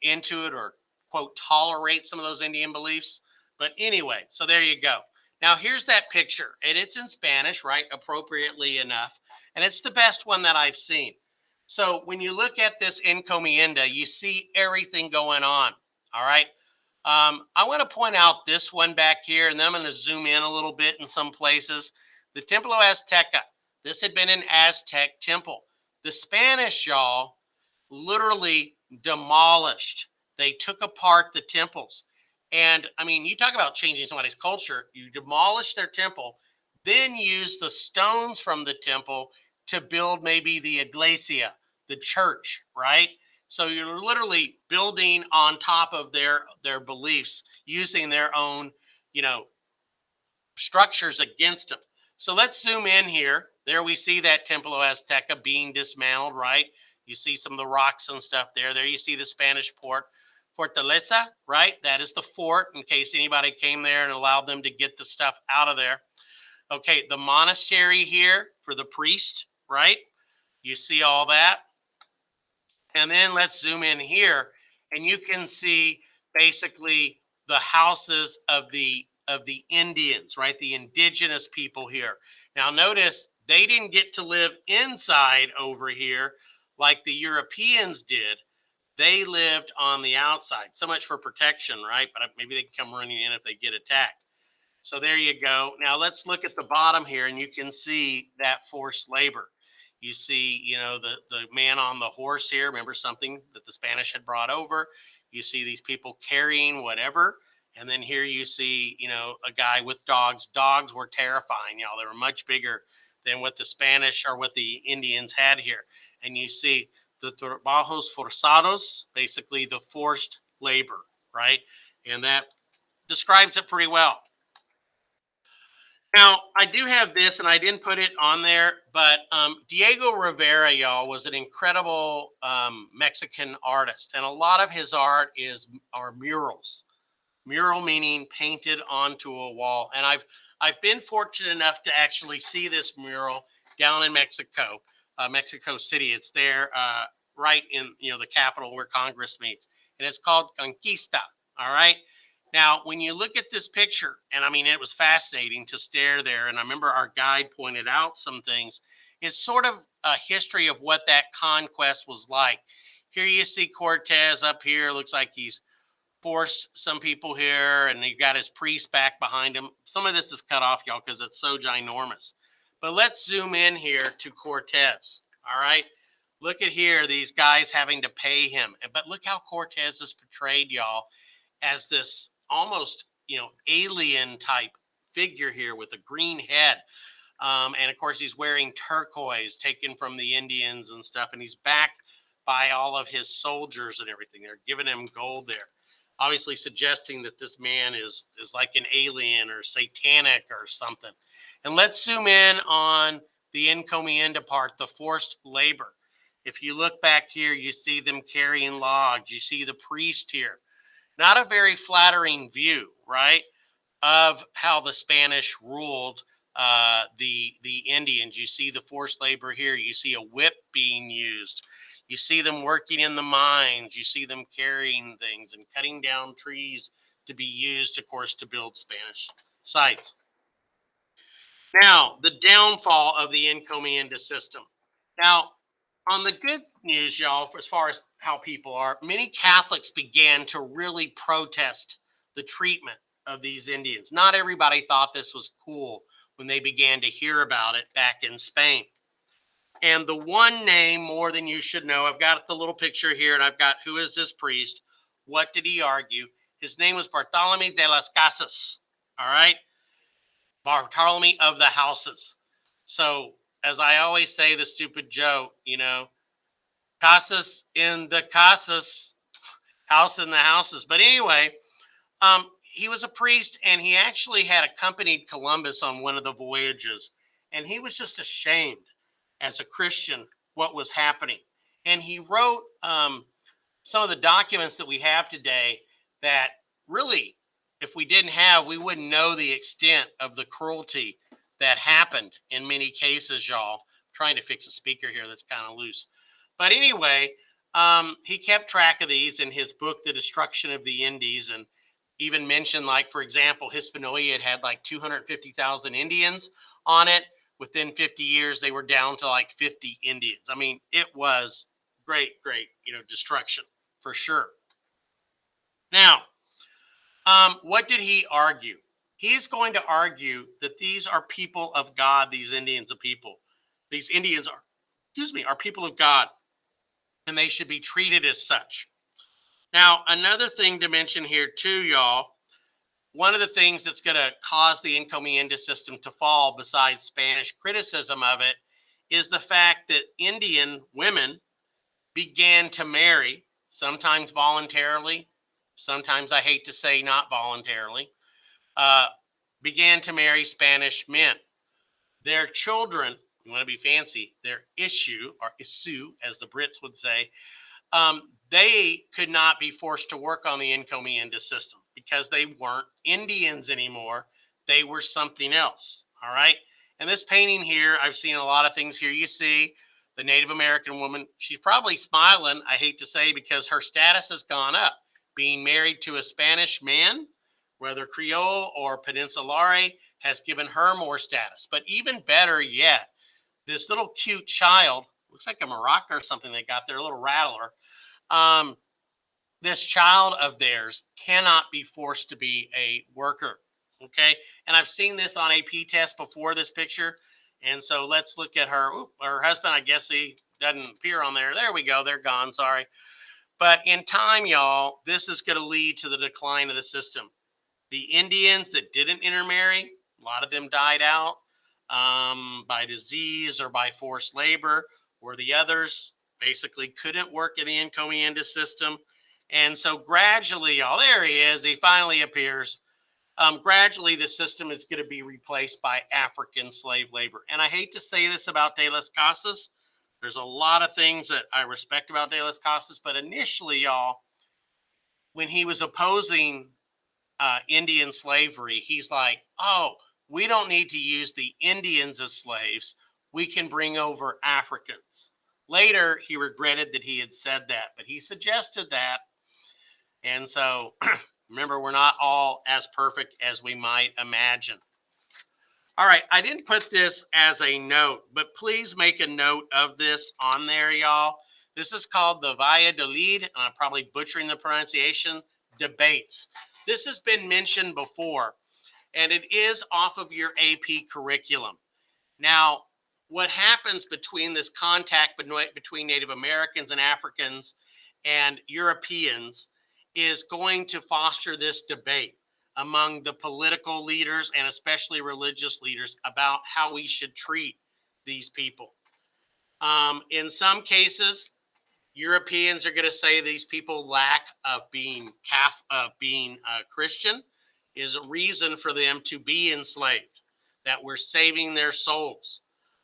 into it, or, quote, tolerate some of those Indian beliefs. But anyway, so there you go. Now, here's that picture, and it's in Spanish, right, appropriately enough, and it's the best one that I've seen. So when you look at this encomienda, you see everything going on, all right? I want to point out this one back here, and then I'm going to zoom in a little bit in some places. The Templo Azteca. This had been an Aztec temple. The Spanish, y'all, literally demolished. They took apart the temples. And I mean, you talk about changing somebody's culture. You demolish their temple, then use the stones from the temple to build maybe the iglesia, the church, right? So you're literally building on top of their beliefs, using their own, structures against them. So let's zoom in here. There we see that Templo Azteca being dismantled, right? You see some of the rocks and stuff there. There you see the Spanish port, Fortaleza, right? That is the fort in case anybody came there and allowed them to get the stuff out of there. Okay, the monastery here for the priest, right? You see all that. And then let's zoom in here, and you can see basically the houses of the Indians, right? The indigenous people here. Now notice they didn't get to live inside over here like the Europeans did. They lived on the outside. So much for protection, right? But maybe they can come running in if they get attacked. So there you go. Now let's look at the bottom here, and you can see that forced labor. You see, the man on the horse here. Remember, something that the Spanish had brought over. You see these people carrying whatever. And then here you see, a guy with dogs. Dogs were terrifying, y'all. They were much bigger than what the Spanish or what the Indians had here. And you see the trabajos forzados, basically the forced labor, right? And that describes it pretty well. Now, I do have this, and I didn't put it on there, but Diego Rivera, y'all, was an incredible Mexican artist, and a lot of his art are murals. Mural meaning painted onto a wall, and I've been fortunate enough to actually see this mural down in Mexico, Mexico City. It's there, right in the capital where Congress meets, and it's called Conquista. All right. Now, when you look at this picture, and I mean, it was fascinating to stare there. And I remember our guide pointed out some things. It's sort of a history of what that conquest was like. Here you see Cortez up here. Looks like he's forced some people here, and he got his priest back behind him. Some of this is cut off, y'all, because it's so ginormous. But let's zoom in here to Cortez. All right. Look at here, these guys having to pay him. But look how Cortez is portrayed, y'all, as this almost, alien type figure here with a green head. And of course, he's wearing turquoise taken from the Indians and stuff. And he's backed by all of his soldiers and everything. They're giving him gold there, obviously suggesting that this man is like an alien or satanic or something. And let's zoom in on the encomienda part, the forced labor. If you look back here, you see them carrying logs. You see the priest here. Not a very flattering view, right, of how the Spanish ruled the Indians. You see the forced labor here. You see a whip being used. You see them working in the mines. You see them carrying things and cutting down trees to be used, of course, to build Spanish sites. Now, the downfall of the encomienda system. Now, on the good news, y'all, as far as how people are, many Catholics began to really protest the treatment of these Indians. Not everybody thought this was cool when they began to hear about it back in Spain. And the one name more than you should know, I've got the little picture here, and I've got who is this priest? What did he argue? His name was Bartolome de las Casas. All right? Bartolome of the houses. So, as I always say, the stupid joke, casas in the casas, house in the houses. But anyway, he was a priest, and he actually had accompanied Columbus on one of the voyages. And he was just ashamed as a Christian what was happening. And he wrote some of the documents that we have today that really, if we didn't have, we wouldn't know the extent of the cruelty that happened in many cases, y'all. I'm trying to fix a speaker here that's kind of loose. But anyway, he kept track of these in his book, The Destruction of the Indies, and even mentioned, like, for example, Hispaniola had like 250,000 Indians on it. Within 50 years, they were down to like 50 Indians. I mean, it was great, destruction for sure. Now, what did he argue? He's going to argue that these are people of God, these Indians are people. These Indians are people of God, and they should be treated as such. Now, another thing to mention here too, y'all, one of the things that's going to cause the encomienda system to fall, besides Spanish criticism of it, is the fact that Indian women began to marry, sometimes voluntarily, sometimes, I hate to say, not voluntarily, began to marry Spanish men. Their children, you want to be fancy, their issue, or issue, as the Brits would say, they could not be forced to work on the encomienda system because they weren't Indians anymore. They were something else, all right? And this painting here, I've seen a lot of things here. You see the Native American woman. She's probably smiling, I hate to say, because her status has gone up. Being married to a Spanish man, whether Creole or Peninsulare, has given her more status. But even better yet, this little cute child, looks like a maraca or something they got there, a little rattler. This child of theirs cannot be forced to be a worker, okay? And I've seen this on AP test before, this picture. And so let's look at her. Her husband, I guess he doesn't appear on there. There we go. They're gone. Sorry. But in time, y'all, this is going to lead to the decline of the system. The Indians that didn't intermarry, a lot of them died out by disease or by forced labor, where the others basically couldn't work in the encomienda system. And so gradually, y'all, there he is. He finally appears. Gradually, the system is going to be replaced by African slave labor. And I hate to say this about De las Casas. There's a lot of things that I respect about De las Casas, but initially, y'all, when he was opposing Indian slavery, he's like, oh, we don't need to use the Indians as slaves. We can bring over Africans. Later, he regretted that he had said that, but he suggested that. And so, remember, we're not all as perfect as we might imagine. All right, I didn't put this as a note, but please make a note of this on there, y'all. This is called the Valladolid, and I'm probably butchering the pronunciation, debates. This has been mentioned before, and it is off of your AP curriculum. Now, what happens between this contact between Native Americans and Africans and Europeans is going to foster this debate among the political leaders and especially religious leaders about how we should treat these people. In some cases, Europeans are going to say these people lack of being Christian is a reason for them to be enslaved, that we're saving their souls.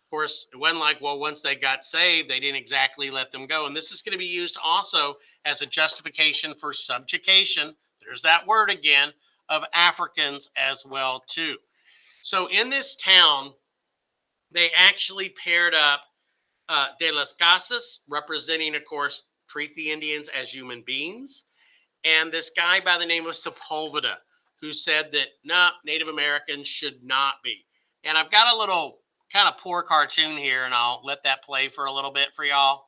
Of course, it wasn't like, well, once they got saved, they didn't exactly let them go. And this is going to be used also as a justification for subjugation. There's that word again, of Africans as well, too. So in this town, they actually paired up De las Casas, representing, of course, treat the Indians as human beings, and this guy by the name of Sepulveda, who said that, no, Native Americans should not be. And I've got a little kind of poor cartoon here, and I'll let that play for a little bit for y'all.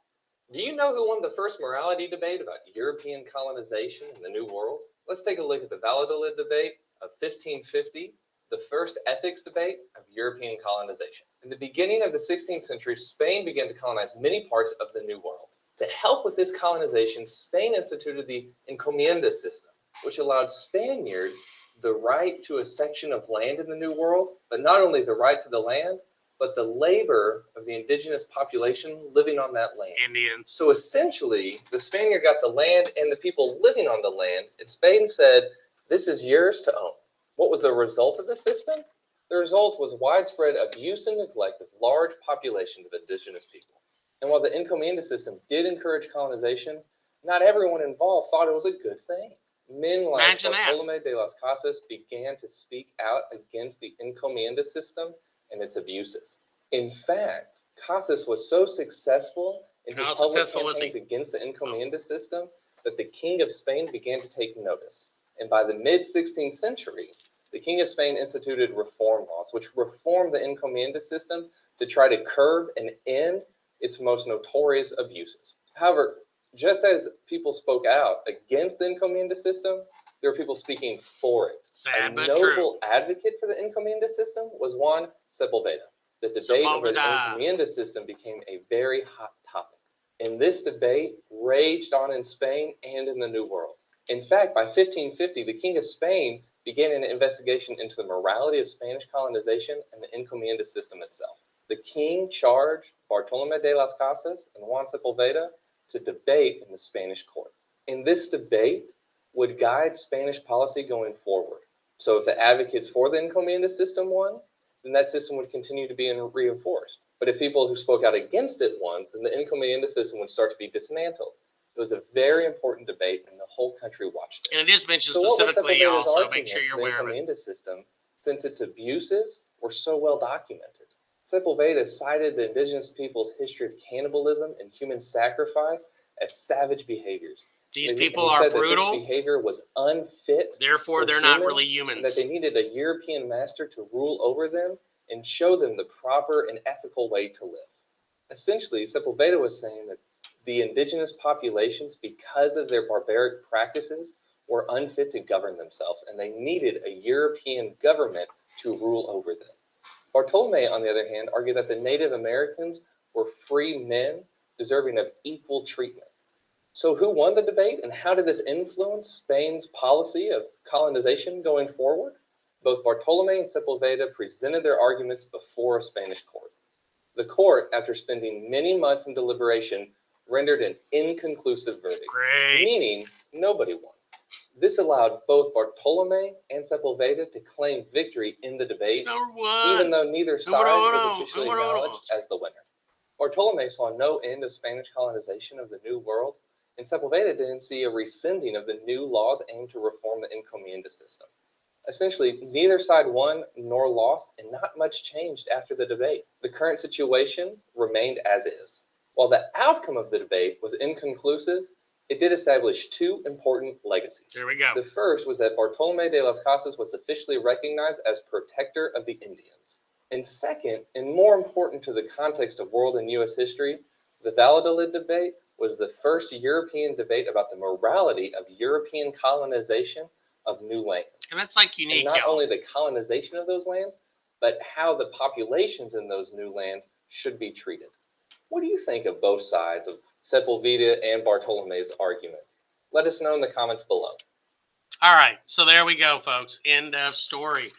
Do you know who won the first morality debate about European colonization in the New World? Let's take a look at the Valladolid debate of 1550, the first ethics debate of European colonization. In the beginning of the 16th century, Spain began to colonize many parts of the New World. To help with this colonization, Spain instituted the encomienda system, which allowed Spaniards the right to a section of land in the New World, but not only the right to the land, but the labor of the indigenous population living on that land. Indians. So essentially, the Spaniard got the land and the people living on the land, and Spain said, this is yours to own. What was the result of the system? The result was widespread abuse and neglect of large populations of indigenous people. And while the encomienda system did encourage colonization, not everyone involved thought it was a good thing. Men like Bartolome de las Casas began to speak out against the encomienda system and its abuses. In fact, Casas was so successful in his public campaigns against the encomienda system that the King of Spain began to take notice. And by the mid-16th century, the King of Spain instituted reform laws, which reformed the encomienda system to try to curb and end its most notorious abuses. However, just as people spoke out against the encomienda system, there were people speaking for it. Sad, but notable advocate for the encomienda system was Juan Sepulveda. The debate over the encomienda system became a very hot topic. And this debate raged on in Spain and in the New World. In fact, by 1550, the King of Spain began an investigation into the morality of Spanish colonization and the encomienda system itself. The king charged Bartolome de las Casas and Juan Sepulveda to debate in the Spanish court. And this debate would guide Spanish policy going forward. So if the advocates for the encomienda system won, then that system would continue to be reinforced. But if people who spoke out against it won, then the encomienda system would start to be dismantled. It was a very important debate, and the whole country watched it. And it is mentioned specifically, y'all, so make sure you're aware of it. The encomienda system, since its abuses were so well documented. Sepulveda cited the indigenous people's history of cannibalism and human sacrifice as savage behaviors. These people are brutal. This behavior was unfit. Therefore, they're not really humans. That they needed a European master to rule over them and show them the proper and ethical way to live. Essentially, Sepulveda was saying that the indigenous populations, because of their barbaric practices, were unfit to govern themselves, and they needed a European government to rule over them. Bartolome, on the other hand, argued that the Native Americans were free men deserving of equal treatment. So who won the debate, and how did this influence Spain's policy of colonization going forward? Both Bartolome and Sepulveda presented their arguments before a Spanish court. The court, after spending many months in deliberation, rendered an inconclusive verdict, meaning nobody won. This allowed both Bartolome and Sepulveda to claim victory in the debate, even though neither side was officially acknowledged as the winner. Bartolome saw no end of Spanish colonization of the New World, and Sepulveda didn't see a rescinding of the new laws aimed to reform the encomienda system. Essentially, neither side won nor lost, and not much changed after the debate. The current situation remained as is. While the outcome of the debate was inconclusive, it did establish two important legacies. There we go. The first was that Bartolome de las Casas was officially recognized as protector of the Indians. And second, and more important to the context of world and U.S. history, the Valladolid debate was the first European debate about the morality of European colonization of new lands. And that's like unique, and not only the colonization of those lands, but how the populations in those new lands should be treated. What do you think of both sides of Sepulveda and Bartolome's argument? Let us know in the comments below. All right, so there we go, folks. End of story.